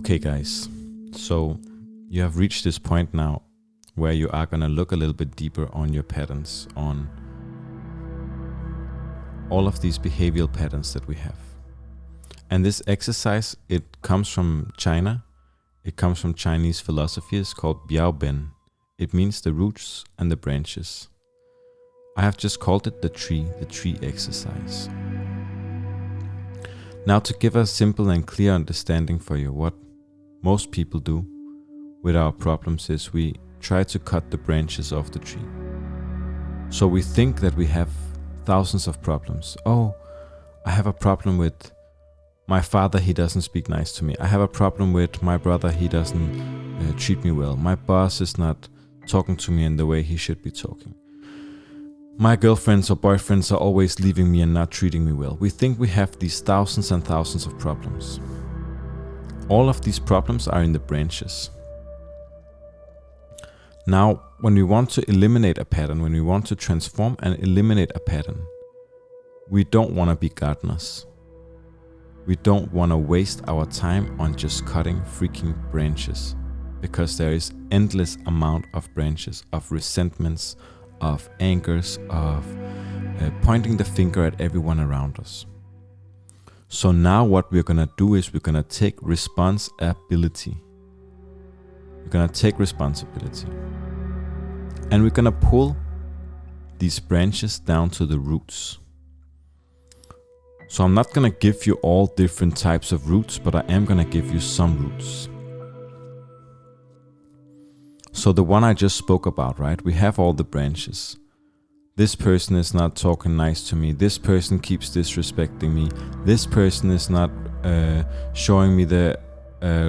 Okay, guys, so you have reached this point now where you are going to look a little bit deeper on your patterns, on all of these behavioral patterns that we have. And this exercise, it comes from China. It comes from Chinese philosophy. It's called Biao Ben. It means the roots and the branches. I have just called it the tree exercise. Now, to give a simple and clear understanding for you, what most people do with our problems is we try to cut the branches off the tree. So we think that we have thousands of problems. Oh, I have a problem with my father, he doesn't speak nice to me. I have a problem with my brother, he doesn't treat me well. My boss is not talking to me in the way he should be talking. My girlfriends or boyfriends are always leaving me and not treating me well. We think we have these thousands and thousands of problems. All of these problems are in the branches. Now, when we want to eliminate a pattern, when we want to transform and eliminate a pattern, we don't want to be gardeners. We don't want to waste our time on just cutting freaking branches, because there is endless amount of branches, of resentments, of angers, of pointing the finger at everyone around us. So now what we're going to do is we're going to take responsibility. We're going to take responsibility. And we're going to pull these branches down to the roots. So I'm not going to give you all different types of roots, but I am going to give you some roots. So the one I just spoke about, right? We have all the branches. This person is not talking nice to me. This person keeps disrespecting me. This person is not showing me the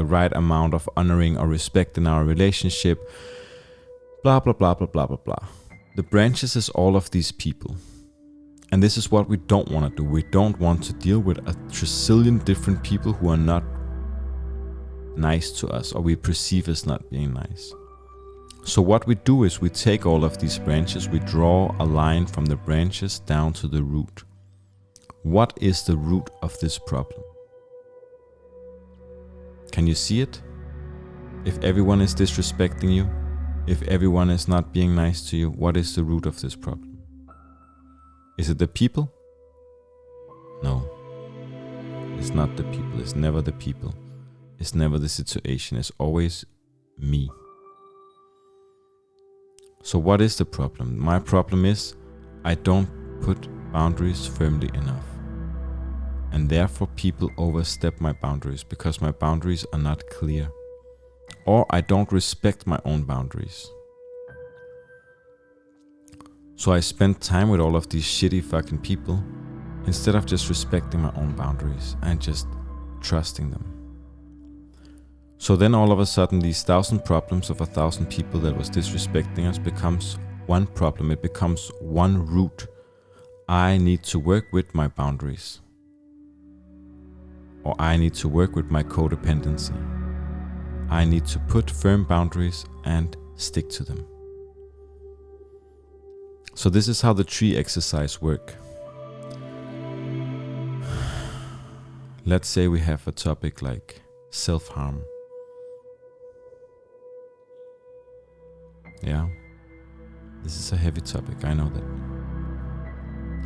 right amount of honoring or respect in our relationship. Blah, blah, blah, blah, blah, blah, blah. The branches is all of these people. And this is what we don't want to do. We don't want to deal with a trillion different people who are not nice to us, or we perceive as not being nice. So what we do is we take all of these branches, we draw a line from the branches down to the root. What is the root of this problem? Can you see it? If everyone is disrespecting you, if everyone is not being nice to you, what is the root of this problem? Is it the people? No. It's not the people. It's never the people. It's never the situation. It's always me. So what is the problem? My problem is I don't put boundaries firmly enough. And therefore people overstep my boundaries because my boundaries are not clear. Or I don't respect my own boundaries. So I spend time with all of these shitty fucking people instead of just respecting my own boundaries and just trusting them. So then all of a sudden these 1,000 problems of 1,000 people that was disrespecting us becomes one problem. It becomes one root. I need to work with my boundaries. Or I need to work with my codependency. I need to put firm boundaries and stick to them. So this is how the tree exercise works. Let's say we have a topic like self-harm. Yeah, this is a heavy topic, I know that.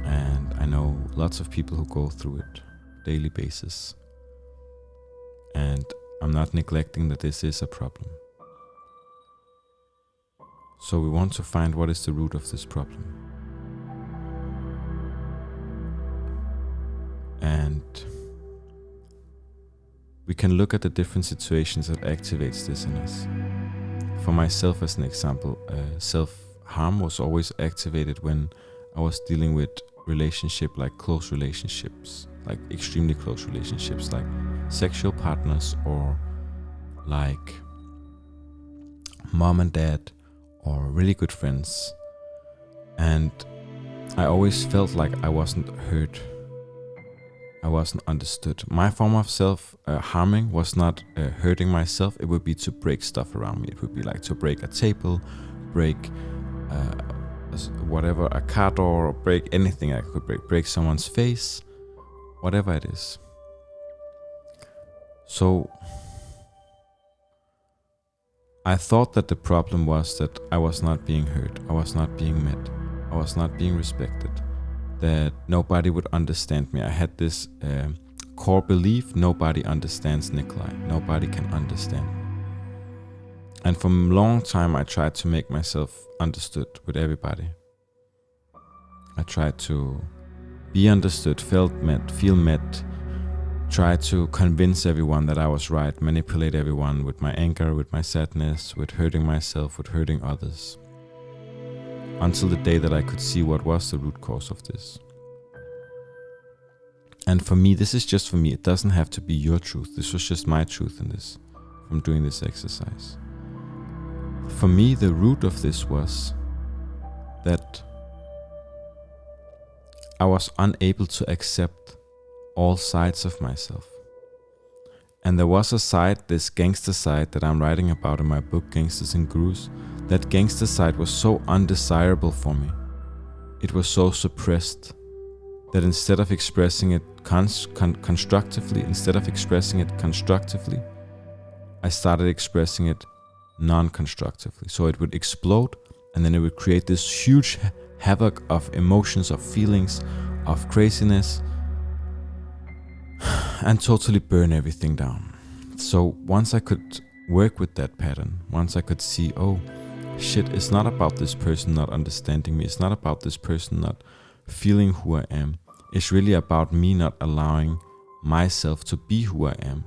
And I know lots of people who go through it daily basis. And I'm not neglecting that this is a problem. So we want to find what is the root of this problem. And we can look at the different situations that activates this in us. For myself, as an example, self-harm was always activated when I was dealing with relationship, like close relationships, like extremely close relationships, like sexual partners, or like mom and dad, or really good friends. And I always felt like I wasn't heard. I wasn't understood. My form of self-harming was not hurting myself. It would be to break stuff around me. It would be like to break a table, break whatever, a car door, or break anything I could break someone's face, whatever it is. So I thought that the problem was that I was not being heard, I was not being met, I was not being respected, that nobody would understand me. I had this core belief, nobody understands Nicolai, nobody can understand me. And for a long time I tried to make myself understood with everybody. I tried to be understood, feel met, try to convince everyone that I was right, manipulate everyone with my anger, with my sadness, with hurting myself, with hurting others. Until the day that I could see what was the root cause of this. And for me, this is just for me, it doesn't have to be your truth. This was just my truth in this, from doing this exercise. For me, the root of this was that I was unable to accept all sides of myself. And there was a side, this gangster side that I'm writing about in my book, Gangsters N Gurus. That gangster side was so undesirable for me. It was so suppressed that instead of expressing it constructively, I started expressing it non-constructively. So it would explode, and then it would create this huge havoc of emotions, of feelings, of craziness, and totally burn everything down. So once I could work with that pattern, once I could see, oh shit, it's not about this person not understanding me, it's not about this person not feeling who I am, it's really about me not allowing myself to be who I am.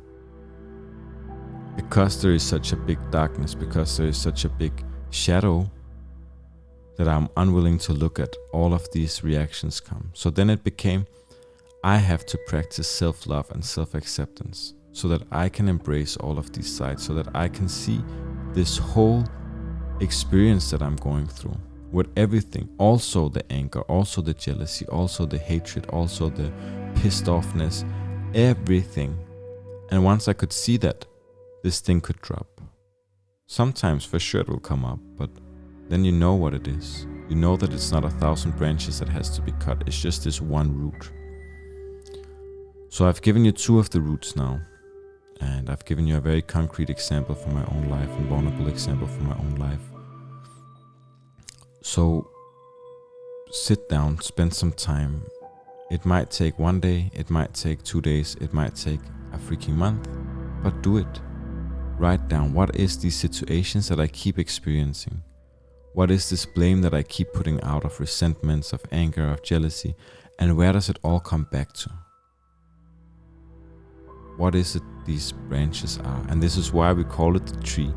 Because there is such a big darkness, because there is such a big shadow, that I'm unwilling to look at, all of these reactions come. So then it became, I have to practice self-love and self-acceptance so that I can embrace all of these sides, so that I can see this whole experience that I'm going through with everything, also the anger, also the jealousy, also the hatred, also the pissed offness, everything. And once I could see that, this thing could drop. Sometimes for sure it will come up, but then you know what it is. You know that it's not 1,000 branches that has to be cut, it's just this one root. So I've given you 2 of the roots now, and I've given you a very concrete example from my own life and vulnerable example from my own life. So sit down, spend some time. It might take 1 day, it might take 2 days, it might take a freaking month, but do it. Write down, what is these situations that I keep experiencing? What is this blame that I keep putting out, of resentments, of anger, of jealousy? And where does it all come back to? What is it these branches are? And this is why we call it the tree.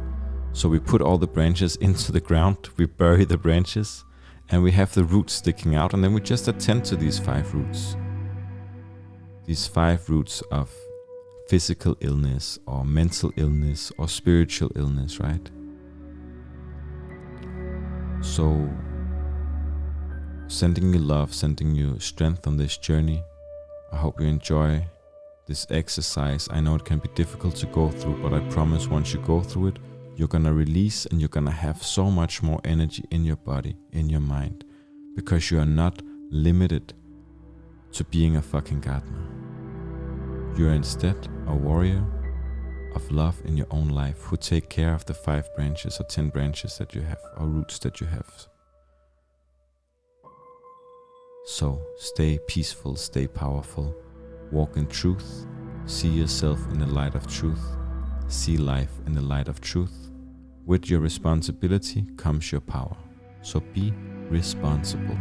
So we put all the branches into the ground, we bury the branches, and we have the roots sticking out, and then we just attend to these 5 roots. These 5 roots of physical illness, or mental illness, or spiritual illness, right? So, sending you love, sending you strength on this journey. I hope you enjoy this exercise. I know it can be difficult to go through, but I promise once you go through it, you're gonna release, and you're gonna have so much more energy in your body, in your mind, because you are not limited to being a fucking gardener. You are instead a warrior of love in your own life, who take care of the 5 branches or 10 branches that you have, or roots that you have. So stay peaceful, stay powerful, walk in truth, see yourself in the light of truth, see life in the light of truth. With your responsibility comes your power. So be responsible.